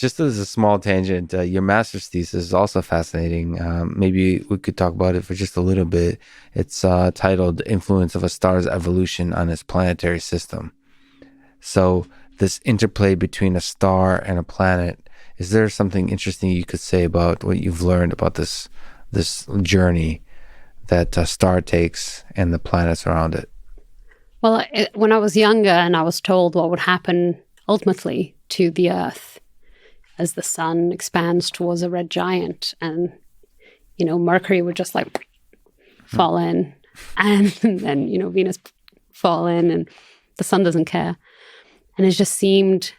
Just as a small tangent, your master's thesis is also fascinating. Maybe we could talk about it for just a little bit. It's titled Influence of a Star's Evolution on Its Planetary System. So this interplay between a star and a planet, is there something interesting you could say about what you've learned about this journey that a star takes and the planets around it? Well, when I was younger and I was told what would happen ultimately to the Earth as the sun expands towards a red giant, and Mercury would just like fall in, and then Venus fall in, and the sun doesn't care, and it just seemed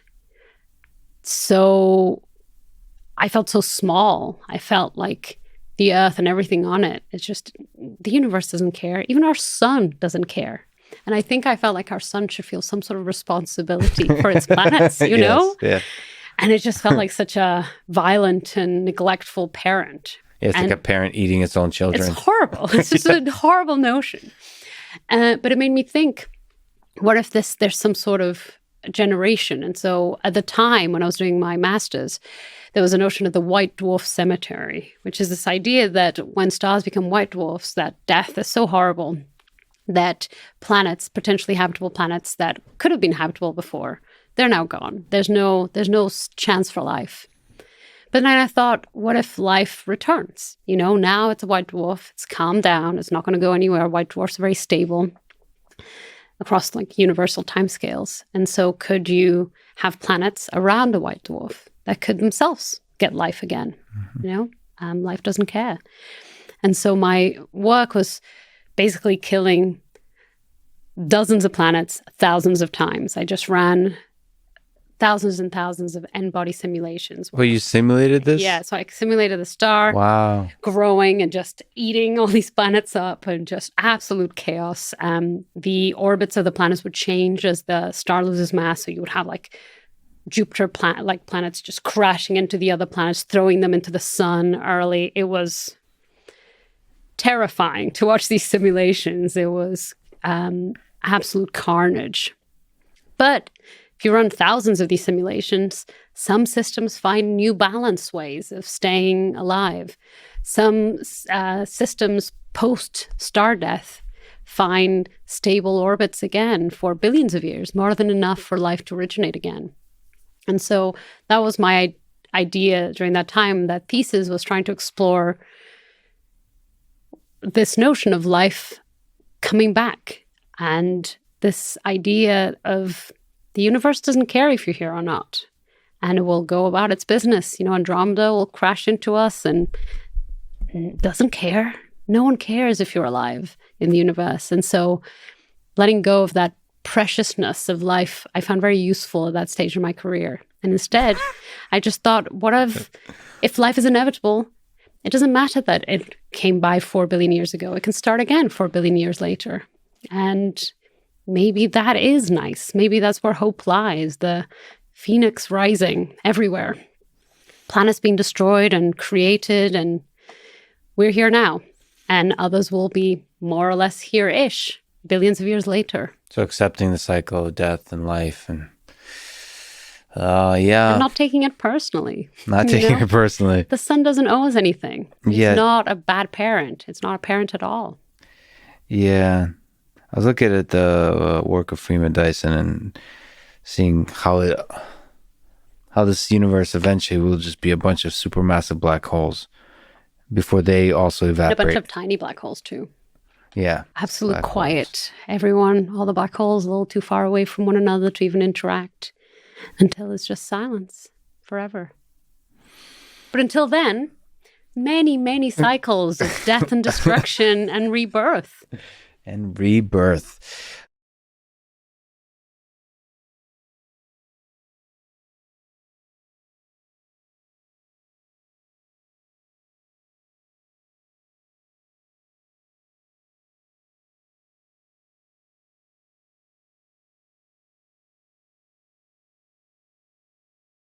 so. I felt so small. I felt like the Earth and everything on it. It's just the universe doesn't care. Even our sun doesn't care. And I think I felt like our sun should feel some sort of responsibility for its planets. You know. Yeah. And it just felt like such a violent and neglectful parent. Yeah, it's like a parent eating its own children. It's horrible. It's just a horrible notion. But it made me think, what if there's some sort of generation? And so at the time when I was doing my master's, there was a notion of the white dwarf cemetery, which is this idea that when stars become white dwarfs, that death is so horrible that planets, potentially habitable planets that could have been habitable before, they're now gone. There's no chance for life. But then I thought, what if life returns? Now it's a white dwarf. It's calmed down. It's not going to go anywhere. White dwarfs are very stable across like universal timescales. And so could you have planets around a white dwarf that could themselves get life again? Mm-hmm. Life doesn't care. And so my work was basically killing dozens of planets thousands of times. I just ran thousands and thousands of N-body simulations. Well, you simulated this? Yeah, so I simulated the star growing and just eating all these planets up, and just absolute chaos. The orbits of the planets would change as the star loses mass, so you would have like Jupiter like planets just crashing into the other planets, throwing them into the sun early. It was terrifying to watch these simulations. It was absolute carnage. But if you run thousands of these simulations, some systems find new balanced ways of staying alive. Some systems post-star death find stable orbits again for billions of years, more than enough for life to originate again. And so that was my idea during that time. That thesis was trying to explore this notion of life coming back, and this idea of the universe doesn't care if you're here or not, and it will go about its business. Andromeda will crash into us and doesn't care. No one cares if you're alive in the universe. And so letting go of that preciousness of life, I found very useful at that stage of my career. And instead, I just thought, what if life is inevitable? It doesn't matter that it came by 4 billion years ago. It can start again 4 billion years later. And maybe that is nice. Maybe that's where hope lies, the phoenix rising everywhere. Planets being destroyed and created, and we're here now. And others will be more or less here-ish, billions of years later. So accepting the cycle of death and life, and yeah. And not taking it personally. Not taking it personally. The sun doesn't owe us anything. It's not a bad parent. It's not a parent at all. Yeah. I was looking at the work of Fridman Dyson and seeing how this universe eventually will just be a bunch of supermassive black holes before they also evaporate. And a bunch of tiny black holes too. Yeah. Absolute quiet. Everyone, all the black holes, a little too far away from one another to even interact, until it's just silence forever. But until then, many, many cycles of death and destruction and rebirth. And rebirth.